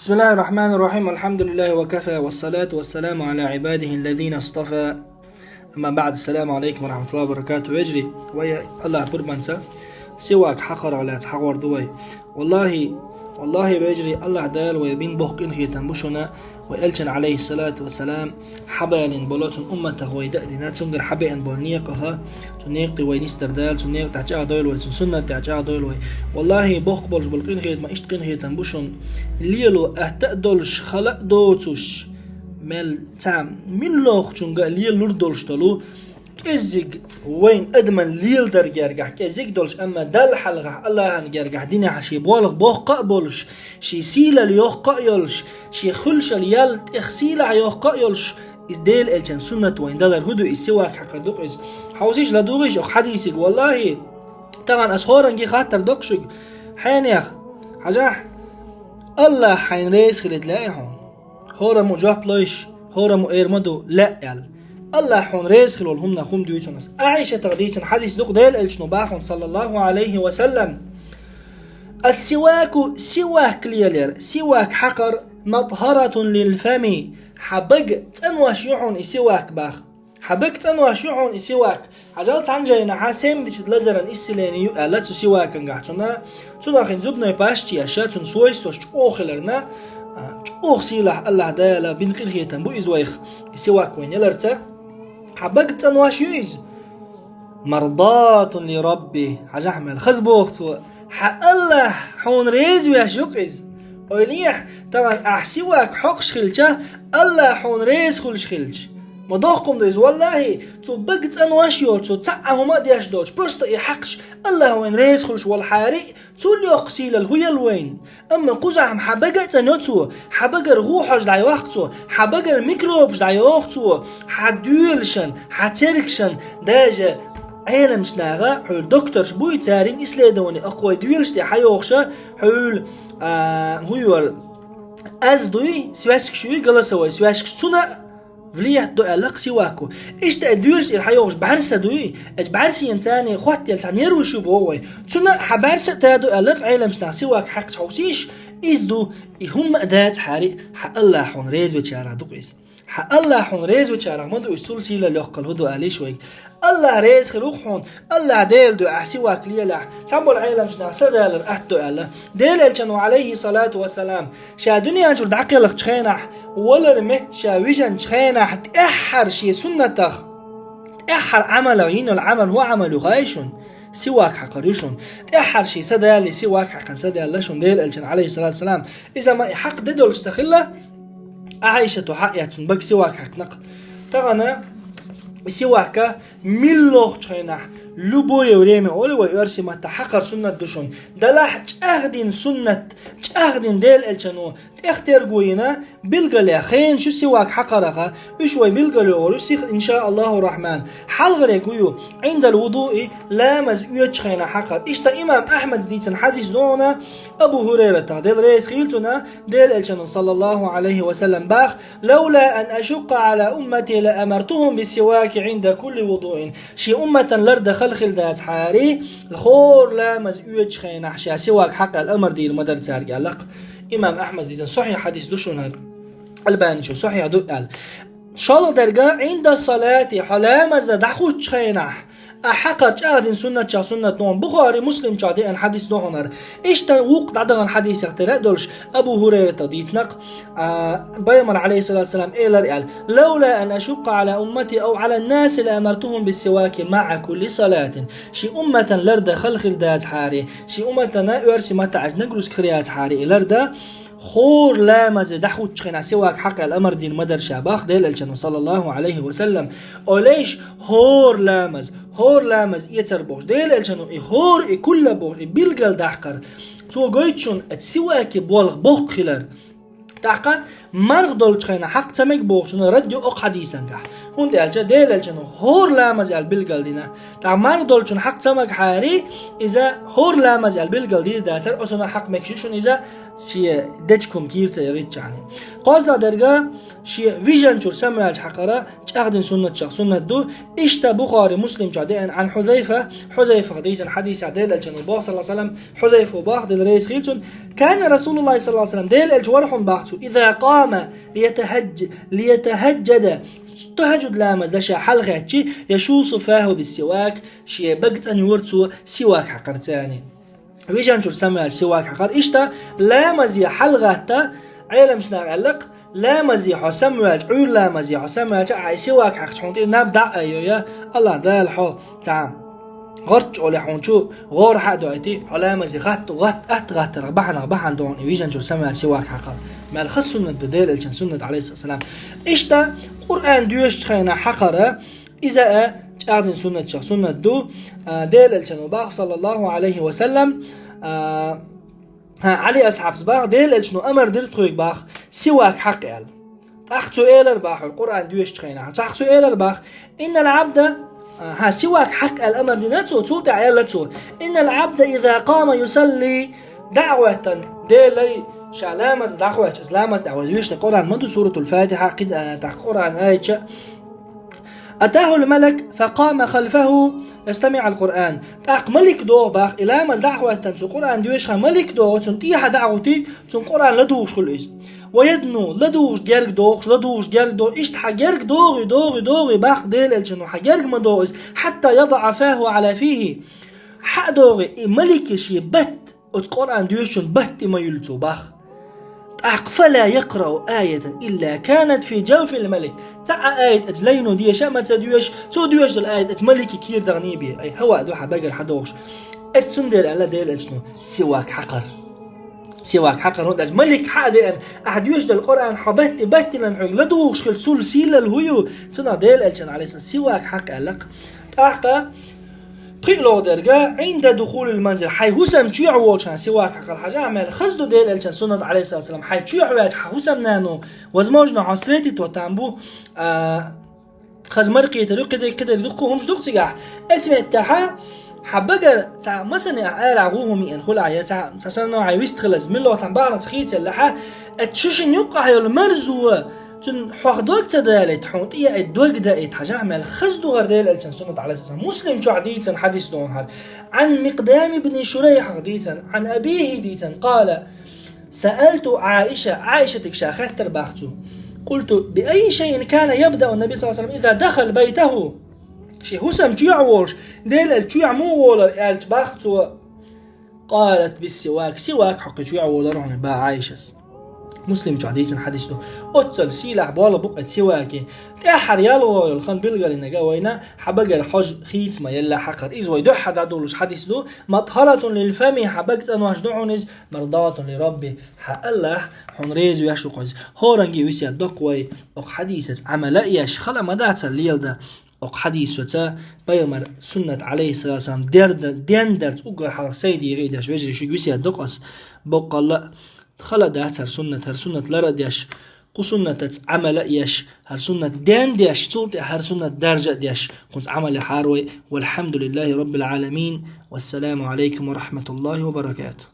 بسم الله الرحمن الرحيم. الحمد لله وكفى، والصلاة والسلام على عباده الذين اصطفى. أما بعد، السلام عليكم ورحمة الله وبركاته. يجري ويا الله بربنسا سواك حقر على تحور دوي. والله بيجري الله دال ويبين بوق إنخي تنبشنا ويلشن عليه الصلاة والسلام حبال بولاتون أمته ويدأدنا تنقر حبال بولنيقها تنيقي وينستر دال تنيق تحجاع دويل ويسنسنة تحجاع دويل والله بوق بولش بولقين خيط ما إشتقين خيط تنبشن ليلو أهتأدولش خلق دوتوش مال تعم من لوخ تنقى ليل لردولش تلو كزيق وين أدمن ليل در جرجح كزيق دولش أما دل حلقة الله هن جرجح دينا حشي بولغ بوخ قابلش شي سيلا ليوخ قايلش شي خلش ليال اخسيلا يوخ قايلش إز ديل الجن سنة وين دل هدو إسواك حق دوق إز حوزيش لدوغيش أخ حديثك والله طبعا أسخورا جي خاطر دوقشك حين ياخ حجاح الله حين ريس خلت لايحون هورا مجاب ليش هورا مؤيرمدو لا يال الله حون ريس خلول هم نخوم دويتونس أعيشة تغديس حديث دوق ديل الشنباخ صلى الله عليه وسلم السواك سواك ليلر سواك حقر مطهرة للفم حبق تنواش يحون إسواك باخ حبق تنواش يحون إسواك عجلت عن جاينا حاسم بيشد لزرن إسلاني يؤلت سواك نقحتنا تدخن زبنا يباشتي أشاتون سويستوش أوخلرنا أوخ سيلح الله دالا بين قرهيتن بو إزويخ سواك وين يلرته حبقت تنواش يؤيز مرضاة لربه حاجة حمل خزبوخت حق الله حون ريز ويشوقز وليح طبعا أحسواك حقش خلجة الله حون ريز خلش خلج مضاقكم دويز والله تو بقت انواش يول تو تعهما دياش دوش بروستا يحقش الله وين ريز خلش والحارق تو اللي يقسيل الهوية الوين اما قزعهم حبقت انوتو حبقر غوحش دعي وقتو حبقر ميكروبش دعي وقتو حدولشن حتركشن داجة عالم شناغا حول دكتور شبوي تارين إسلادوني أقوى دويلش دي حيوخشا حول هو أزدوي سواسك شوي قلسوي سواسك سنة فليه دو ألق سواكو إيش تأدويلش الحيوخش بعرسة دوي إيش بعرسي إنساني خوات يلتان يروشو بووي سنة حبارسة تادو ألق عالم شناغ سواك حق حوسيش إزدو هم أدات حاري حق الله حون ريز وچارا دوقيس حق الله حون ريز وچارا مدو استول سيلا لقل هدو ألي شوي الله ريز خلوق حون الله ديل دو أحسي واكلية لح تنبو العالم شناغ سدال أحدو ألا ديل الجنو عليه صلاة والسلام شا دنيا جرد عقلق تخينح ولا رمت شا ويجن تخينح تأحر شي سنتخ تأحر عمل غين العمل هو عمل غايشون سواك حقريشون تأحر شي سدال سواك حقا سدال لشون ديل الجن عليه الصلاة والسلام إذا ما حق ددول استخله عايشة حقيقة بق سواك حق نق تغنى سواك ملوخ تخينح لبو يوريمي أولو يرسي ما تحقر سنة دوشون دلاح تأخدين سنة تأخدين ديل الجنو تأختير قوينا بلغل يخين شو سواك حقرها وشوي بلغل ورسيخ إن شاء الله الرحمن حلغر يقويو عند الوضوء لامز يتخين حقر إشتا إمام أحمد ديتن حديث دونا أبو هريرة ديل ريس خيلتنا ديل الجنو صلى الله عليه وسلم باخ لولا أن أشق على أمتي لأمرتهم بالسواك عند كل وضوء شي أمة لرد خلخل دات حاري الخور لامز يتخين حشا سواك حق الأمر دي المدر تارق علق إمام أحمد زيدان صحيح حديث دوشون الباني شو صحيح دو قال إن شاء الله درجة عند الصلاة حلامز دخوش تخينح أحقر تأذن سنة نوم بخاري مسلم تأذن أن حديث نوعنر إيش توقت عدغن حديث اختراء دولش أبو هريرة تديتنق بيمر عليه الصلاة والسلام إيلر قال لولا أن أشق على أمتي أو على الناس لأمرتهم بالسواك مع كل صلاة شي أمة لرد خلخل دات حاري شي أمة نأرسي ما تعج نقرس كريات حاري لرد خور لامز دحو تشخين سواك حق الأمر دين مدر شاباخ ديل الجنو صلى الله عليه وسلم وليش هور لامز يتربوش ديل الجنو هور كل بوش بيلقل دحقر تو قويتشون اتسواك بولغ بوخ خلر تحقر مرغ دولش خينا حق سمك بوغشنا رد أق حديثا كح هون دالجا دالجا هور لا مزال بالقل دينا تا مرغ دولشن حق سمك حاري إذا هور لا مزال بالقل دي داتر أصلا حق مكشيشون إذا شيء دجكم كيرتا يغيت يعني قاصدا درجة شيء فيجن شور سمع حقرا تأخذن سنة شخص سنة دو إشتا بخاري مسلم جادين عن حذيفة حديث عدل الجنوب صلى الله عليه وسلم حذيفة باخ دل رئيس خيلتون كان رسول الله صلى الله عليه وسلم دل الجوارح باختو إذا قام ليتهجد تهجد لامز لشا حلقة يشو صفاه بالسواك شيء بقت أن يورتو سواك حقرتاني فيجن شور سمع السواك حقر إشتا لامز يحلقة عيلم شنار علق لا مزي حسام واج عير لا مزي حسام واج عايشي واك حق حونتي نبدأ أيويا الله دال حو تعم غرج ولا حونشو غور حق دويتي حلا مزي غت ربحنا دون يجن جو سمع سواك حق ما الخص سنة ديل الجن سنة عليه الصلاة والسلام إشتا قرآن دوش خينا حقرة إذا أعدن سنة دو ديل الجن باخ صلى الله عليه وسلم علي أصحاب باخ ديل الجنو أمر درت خويك باخ سواك حق يال تحسو إيلر باخ القرآن دوش تخينا تحسو إيلر باخ إن العبد سواك حق الأمر ديناتو تولت عيالتو إن العبد إذا قام يصلي دعوة ديلي شعلامز دعوة إسلامز دعوة دوش القرآن منذ سورة الفاتحة قد القرآن آية أتاه الملك فقام خلفه يستمع القرآن تاق ملك دو باخ إلى مز دعوة تنسو قرآن دوش ملك دو تنتيح دعوتي تن قرآن لدوش خلص ويدنو لدوش جرق دو إشت حجرق دوغي باخ ديل الجنو حجرق مدوز حتى يضع فاه على فيه حق دوغي ملك شي بت القرآن دوش بت ما يلتو باخ فلا يقرأ آية إلا كانت في جوف الملك تاع آية أجلينو دي شاء ما تدوش دو الآية أتملكي كير دغنيبي أي هوا دوحة بقر حدوش أتسندل على ديل أجنو سواك حقر هون ملك حادئا أحدوش القرآن حبت بت لنحوك لدوش خل سلسلة الهيو تنا ديل أجن عليه سواك حق ألق تاقا قيلو درجة عند دخول المنزل حي هسم تشيع وجهه سواك حق الحاجة عمل خزدو ديل الجن سنة عليه الصلاة والسلام حي تشيع وجه هسم نانو وزموجنا حصلتي توتامبو خز مرقي طريقة كده يدقوا همش دق سجاح اسمه التاحة حبقر تاع مثلا أرعوه مئن خلع يا تاع سنة عايست خلص من لو تنبعنا تخيط اللحة تشوشن يقع المرزوة تن حقدوك تدالت حوت إيه الدوق ده حاجة عمل خزدو غرديل الجن سنة عليه الصلاة والسلام مسلم شعديتا حديث دون هذا عن مقدام بن شريح حديثا عن أبيه ديتا قال سألت عائشة تكشاخت ترباختو قلت بأي شيء كان يبدأ النبي صلى الله عليه وسلم إذا دخل بيته شيء هسم تيعوش ديل التيع مو ولا التباختو قالت بالسواك سواك حق تيعو درون با عائشة مسلم حديث حديثه أتصل سيلح بوالا بقعة سواكي تأحر يالو الخان بلغل إنه قوينا حبقى الحج خيت ما يلا حقر إذ ويدو حد عدولوش حديثه مطهرة للفم حبقت أنواش دعونيز مرضاة لربي حق الله حنريز ويشو قيز هورنجي ويسي الدقوي أق حديثة عملائيش خلا مداتا الليل ده أق حديثة بيومر سنة عليه الصلاة والسلام ديندرت أقر حق سيدي غيداش ويجري شو ويسي الدقس بقى الله خلدات هر سنة لرديش قسنة عمل يش هر سنة دان ديش صوت هر سنة درجة ديش كنت عمل حاروي والحمد لله رب العالمين والسلام عليكم ورحمة الله وبركاته.